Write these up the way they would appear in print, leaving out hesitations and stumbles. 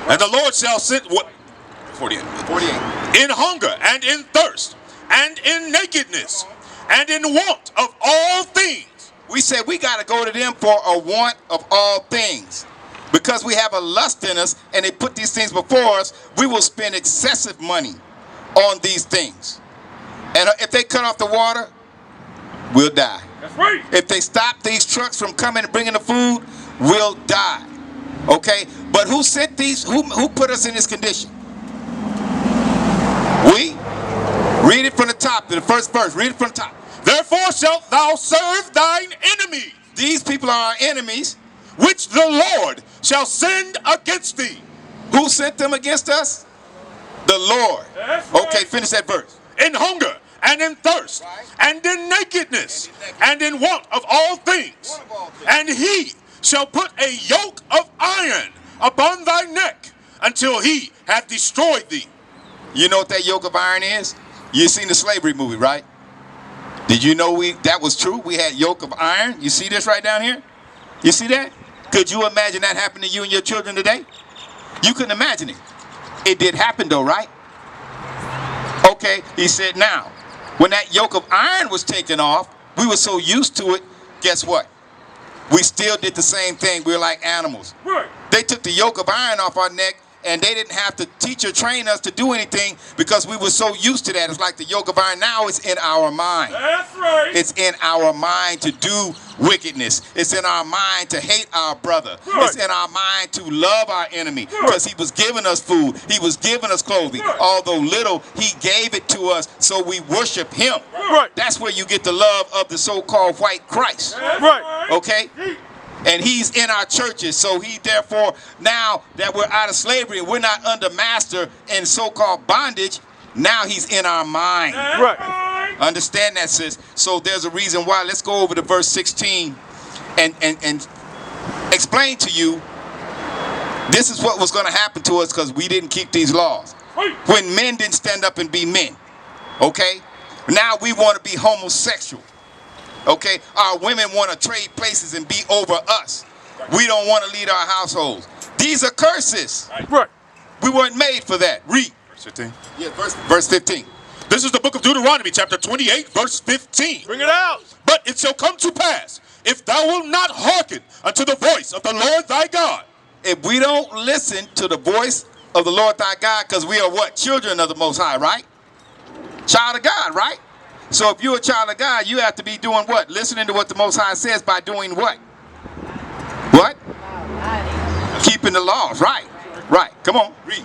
And the Lord shall send what? 48. In hunger and in thirst and in nakedness and in want of all things. We said we got to go to them for a want of all things. Because we have a lust in us and they put these things before us, we will spend excessive money on these things. And if they cut off the water, we'll die. That's right. If they stop these trucks from coming and bringing the food, we'll die. Okay? But who sent these? Who put us in this condition? We? Read it from the top, the first verse. Read it from the top. Therefore shalt thou serve thine enemies. These people are our enemies, which the Lord shall send against thee. Who sent them against us? The Lord. That's right. Okay, finish that verse. In hunger and in thirst and in nakedness and in want of all things. And he shall put a yoke of iron upon thy neck until he hath destroyed thee. You know what that yoke of iron is? You seen the slavery movie, right? Did you know that was true? We had yoke of iron. You see this right down here? You see that? Could you imagine that happening to you and your children today? You couldn't imagine it. It did happen though, right? Okay, he said now, when that yoke of iron was taken off, we were so used to it, guess what? We still did the same thing. We were like animals. Right. They took the yoke of iron off our neck and they didn't have to teach or train us to do anything because we were so used to that. It's like the yoke of iron now is in our mind. That's right. It's in our mind to do wickedness. It's in our mind to hate our brother. Right. It's in our mind to love our enemy because he was giving us food. He was giving us clothing. Right. Although little, he gave it to us, so we worship him. Right. That's where you get the love of the so-called white Christ. That's right. Okay? And he's in our churches, so he therefore, now that we're out of slavery and we're not under master and so-called bondage, now he's in our mind. Right. Understand that, sis? So there's a reason why. Let's go over to verse 16 and explain to you this is what was going to happen to us because we didn't keep these laws. When men didn't stand up and be men, okay? Now we want to be homosexual. Okay, our women want to trade places and be over us. We don't want to lead our households. These are curses. Right. We weren't made for that. Read. Verse 15. Yeah, verse 15. This is the book of Deuteronomy, chapter 28, verse 15. Bring it out. But it shall come to pass, if thou wilt not hearken unto the voice of the Lord thy God. If we don't listen to the voice of the Lord thy God, because we are what? Children of the Most High, right? Child of God, right? So if you're a child of God, you have to be doing what? Listening to what the Most High says by doing what? What? Keeping the laws, right? Right. Come on, read.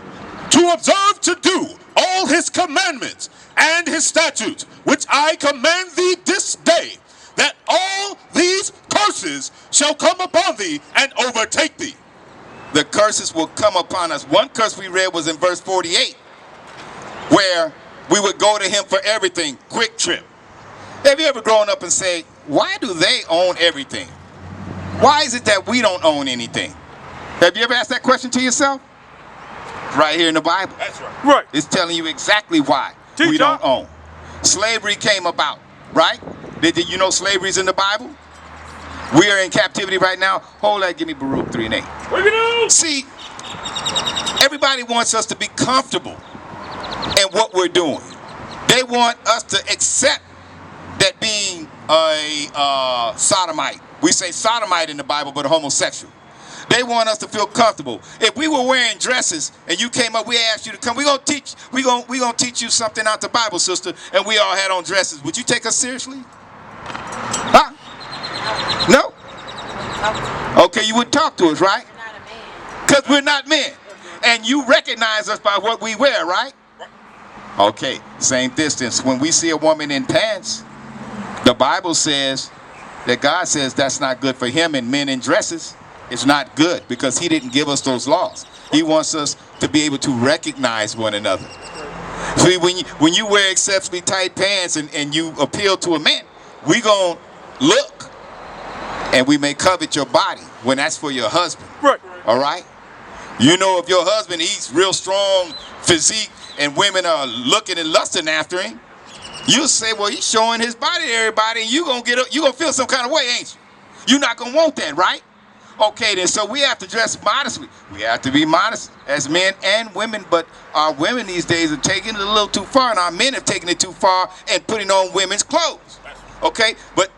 To observe to do all his commandments and his statutes, which I command thee this day, that all these curses shall come upon thee and overtake thee. The curses will come upon us. One curse we read was in verse 48, where we would go to him for everything. Quick Trip. Have you ever grown up and say, why do they own everything? Why is it that we don't own anything? Have you ever asked that question to yourself? Right here in the Bible. That's right. Right. It's telling you exactly why we don't own. Slavery came about, right? Did you know slavery's in the Bible? We are in captivity right now. Hold that, give me Baruch 3 and 8. Bring it out. See, everybody wants us to be comfortable in what we're doing. They want us to accept that being a sodomite. We say sodomite in the Bible, but a homosexual. They want us to feel comfortable. If we were wearing dresses and you came up, we asked you to come. We're gonna teach you something out the Bible, sister, and we all had on dresses. Would you take us seriously? Huh? No? Okay, you would talk to us, right? Because we're not men. And you recognize us by what we wear, right? Okay, same distance. When we see a woman in pants, the Bible says that God says that's not good for him, and men in dresses. It's not good because he didn't give us those laws. He wants us to be able to recognize one another. See, when you wear exceptionally tight pants and you appeal to a man, we gonna look and we may covet your body when that's for your husband. Right. All right? You know, if your husband, he's real strong physique and women are looking and lusting after him, you'll say, well, he's showing his body to everybody, and you gonna feel some kind of way, ain't you? You're not gonna want that, right? Okay, then, so we have to dress modestly. We have to be modest as men and women, but our women these days are taking it a little too far, and our men have taken it too far and putting on women's clothes. Okay, but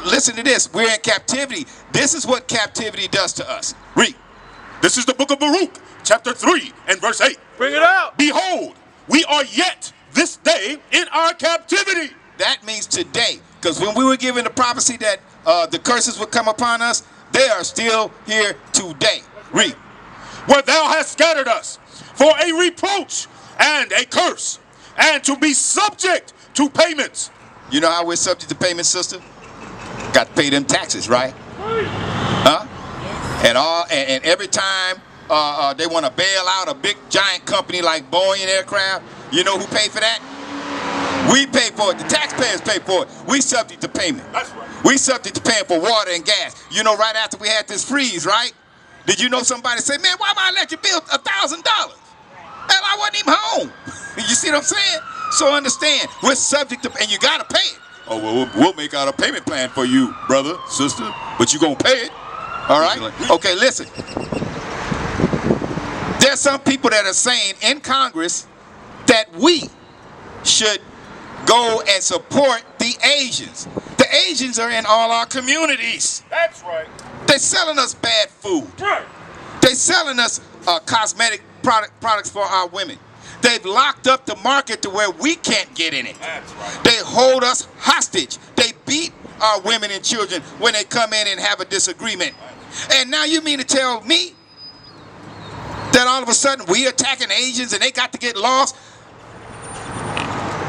listen to this. We're in captivity. This is what captivity does to us. Read. This is the book of Baruch, chapter 3 and verse 8. Bring it out. Behold, we are yet this day in our captivity. That means today, because when we were given the prophecy that the curses would come upon us, they are still here today. Read. Where thou hast scattered us for a reproach and a curse, and to be subject to payments. You know how we're subject to payments, sister? Got to pay them taxes, right? Huh? And every time they want to bail out a big giant company like Boeing Aircraft, you know who paid for that? We pay for it. The taxpayers pay for it. We subject to payment. That's right. We subject to paying for water and gas. You know, right after we had this freeze, right? Did you know somebody say, man, why am I let you bill $1,000? Hell, I wasn't even home. You see what I'm saying? So understand, we're subject to, and you got to pay it. Oh, well, we'll make out a payment plan for you, brother, sister, but you're going to pay it. All right? Okay, listen. There's some people that are saying in Congress that we should go and support the Asians. The Asians are in all our communities. That's right. They're selling us bad food. Right. They're selling us cosmetic products for our women. They've locked up the market to where we can't get in it. That's right. They hold us hostage. They beat our women and children when they come in and have a disagreement. And now you mean to tell me that all of a sudden we attacking Asians and they got to get lost?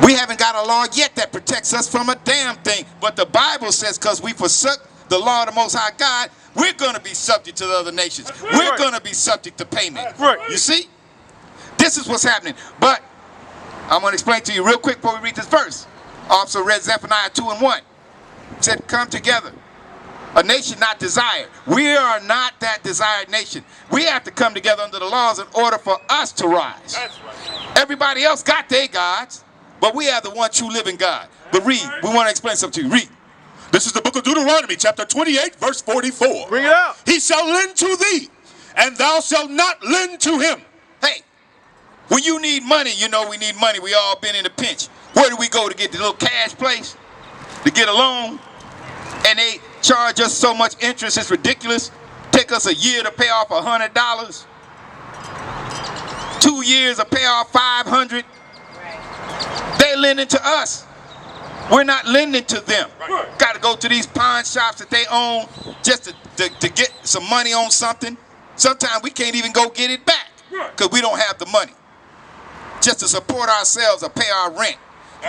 We haven't got a law yet that protects us from a damn thing. But the Bible says because we forsook the law of the Most High God, we're going to be subject to the other nations. Right. We're going to be subject to payment. Right. You see? This is what's happening. But I'm going to explain to you real quick before we read this verse. Officer read Zephaniah 2 and 1. It said, come together. A nation not desired. We are not that desired nation. We have to come together under the laws in order for us to rise. That's right. Everybody else got their gods, but we are the one true living God. But read. We want to explain something to you. Read. This is the book of Deuteronomy, chapter 28, verse 44. Bring it out. He shall lend to thee, and thou shalt not lend to him. Hey, when you need money, you know we need money. We all been in a pinch. Where do we go to get the little cash place? To get a loan? And they charge us so much interest, it's ridiculous. Take us a year to pay off $100. 2 years to pay off $500. They're lending to us. We're not lending to them. Right. Got to go to these pawn shops that they own just to get some money on something. Sometimes we can't even go get it back because we don't have the money. Just to support ourselves or pay our rent.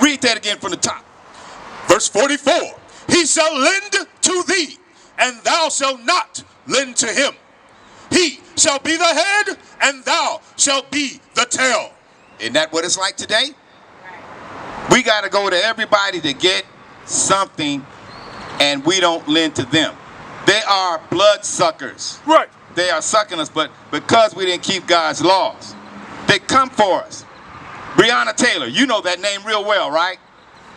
Read that again from the top. Verse 44. He shall lend to thee, and thou shalt not lend to him. He shall be the head, and thou shalt be the tail. Isn't that what it's like today? We got to go to everybody to get something, and we don't lend to them. They are blood suckers. Right. They are sucking us, but because we didn't keep God's laws, they come for us. Breonna Taylor, you know that name real well, right?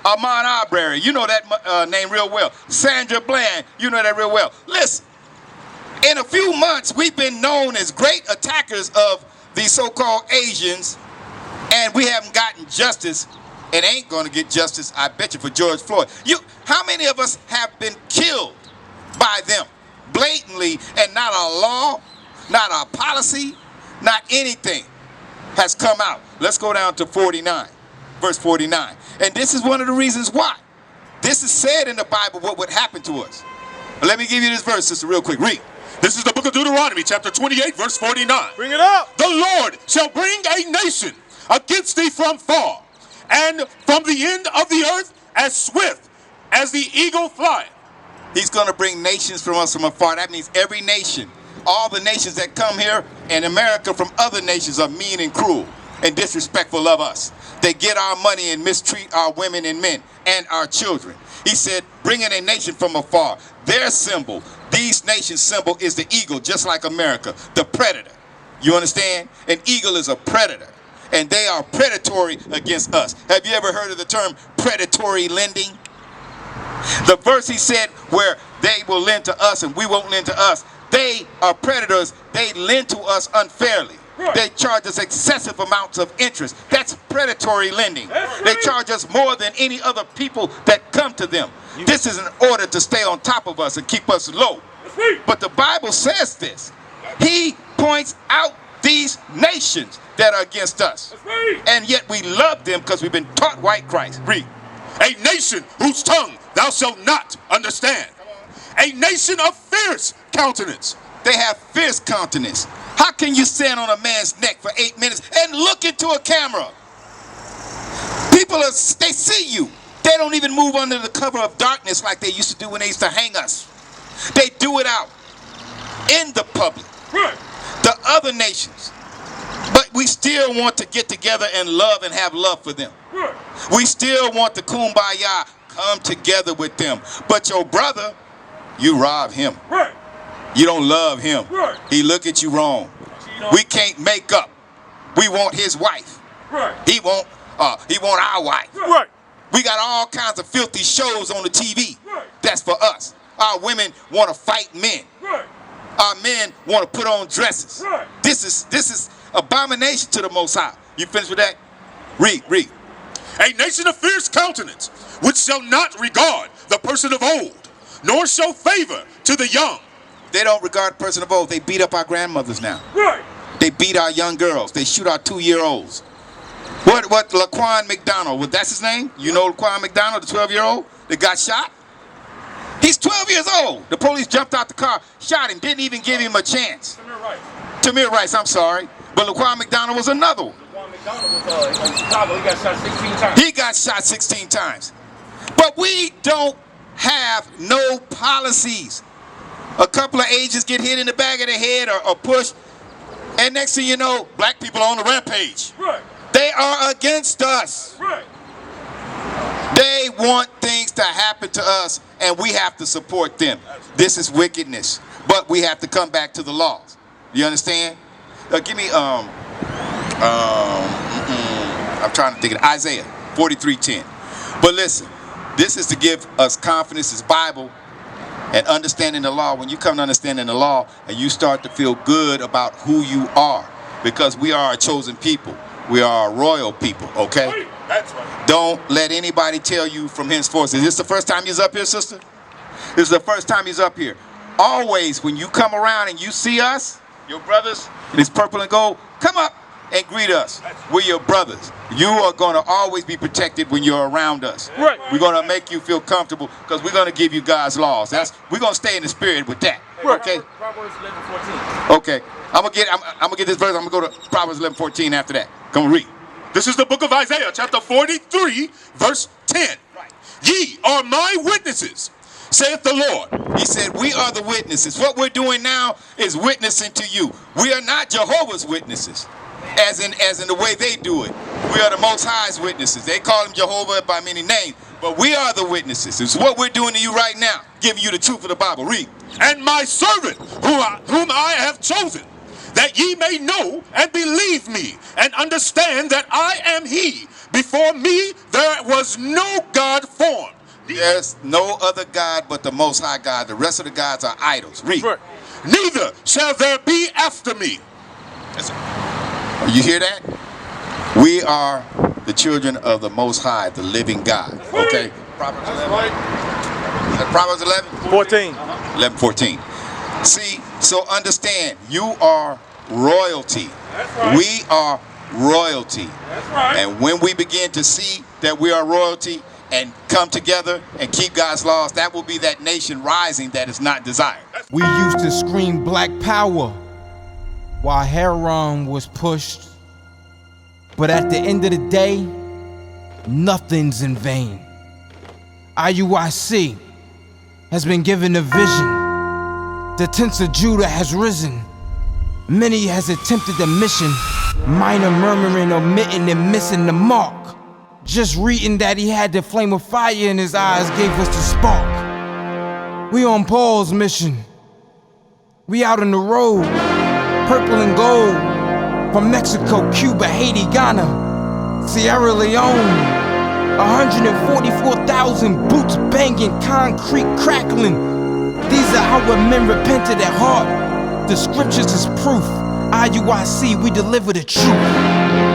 Ahmaud Arbery, you know that name real well. Sandra Bland, you know that real well. Listen, in a few months, we've been known as great attackers of these so-called Asians, and we haven't gotten justice and ain't going to get justice, I bet you, for George Floyd. How many of us have been killed by them blatantly, and not a law, not a policy, not anything has come out? Let's go down to 49, verse 49. And this is one of the reasons why. This is said in the Bible what would happen to us. Let me give you this verse, sister, real quick. Read. This is the book of Deuteronomy, chapter 28, verse 49. Bring it out. The Lord shall bring a nation against thee from far, and from the end of the earth as swift as the eagle flieth. He's going to bring nations from us from afar. That means every nation, all the nations that come here in America from other nations are mean and cruel and disrespectful of us. They get our money and mistreat our women and men and our children. He said, bringing a nation from afar. Their symbol, these nations' symbol is the eagle, just like America, the predator. You understand? An eagle is a predator, and they are predatory against us. Have you ever heard of the term predatory lending? The verse he said where they will lend to us and we won't lend to us, They are predators. They lend to us unfairly. Right. They charge us excessive amounts of interest. That's predatory lending. They charge us more than any other people that come to them. This is in order to stay on top of us and keep us low. But the Bible says this. He points out these nations that are against us. And yet we love them because we've been taught white Christ. Read. A nation whose tongue thou shalt not understand. A nation of fierce countenance. They have fierce countenance. How can you stand on a man's neck for 8 minutes and look into a camera? People, they see you. They don't even move under the cover of darkness like they used to do when they used to hang us. They do it out in the public. Right. The other nations. But we still want to get together and love and have love for them. Right. We still want the kumbaya, come together with them. But your brother, you rob him. Right. You don't love him. Right. He look at you wrong. We can't make up. We want his wife. Right. He want our wife. Right. We got all kinds of filthy shows on the TV. Right. That's for us. Our women want to fight men. Right. Our men want to put on dresses. Right. This is abomination to the Most High. You finished with that? Read. A nation of fierce countenance, which shall not regard the person of old, nor show favor to the young. They don't regard the person of old. They beat up our grandmothers now. Right. They beat our young girls. They shoot our 2-year-olds. What Laquan McDonald, that's his name? You know Laquan McDonald, the 12-year-old that got shot? He's 12 years old. The police jumped out the car, shot him, didn't even give him a chance. Tamir Rice, I'm sorry. But Laquan McDonald was another one. Laquan McDonald was in Chicago. He got shot 16 times. He got shot 16 times. But we don't have no policies. A couple of agents get hit in the back of the head or pushed, and next thing you know, black people are on the rampage. Right. They are against us. Right. They want things to happen to us, and we have to support them. This is wickedness, but we have to come back to the laws. You understand? Give me I'm trying to think of Isaiah 43:10. But listen, this is to give us confidence. It's Bible. And understanding the law, when you come to understanding the law and you start to feel good about who you are, because we are a chosen people. We are a royal people, okay? That's right. Don't let anybody tell you from henceforth. Is this the first time you're up here, sister? This is the first time he's up here. Always, when you come around and you see us, your brothers, in this purple and gold, come up and greet us. We're your brothers. You are going to always be protected when you're around us. Right. We're going to make you feel comfortable because we're going to give you God's laws. We're going to stay in the spirit with that. Okay? Proverbs 11:14. Okay. I'm gonna get this verse. I'm gonna go to Proverbs 11:14 after that. Come on, read. This is the book of Isaiah, chapter 43, verse 10. Ye are my witnesses, saith the Lord. He said, we are the witnesses. What we're doing now is witnessing to you. We are not Jehovah's witnesses, as in the way they do it. We are the Most High's witnesses. They call him Jehovah by many names, but we are the witnesses. It's what we're doing to you right now, giving you the truth of the Bible. Read. And my servant, whom I have chosen, that ye may know and believe me, and understand that I am he. Before me there was no God formed. There's no other God but the Most High God. The rest of the gods are idols. Read. Right. Neither shall there be after me. You hear that? We are the children of the Most High, the living God. Okay? Proverbs 11. Is that Proverbs 11? 14. 11:14. See, so understand, you are royalty. That's right. We are royalty. That's right. And when we begin to see that we are royalty and come together and keep God's laws, that will be that nation rising that is not desired. We used to scream black power while Heron was pushed. But at the end of the day, nothing's in vain. IUIC has been given a vision. The tents of Judah has risen. Many has attempted the mission, minor murmuring, omitting, and missing the mark. Just reading that he had the flame of fire in his eyes gave us the spark. We on Paul's mission. We out on the road, purple and gold, from Mexico, Cuba, Haiti, Ghana, Sierra Leone. 144,000 boots banging, concrete crackling. These are our men repented at heart. The scriptures is proof. IUIC, we deliver the truth.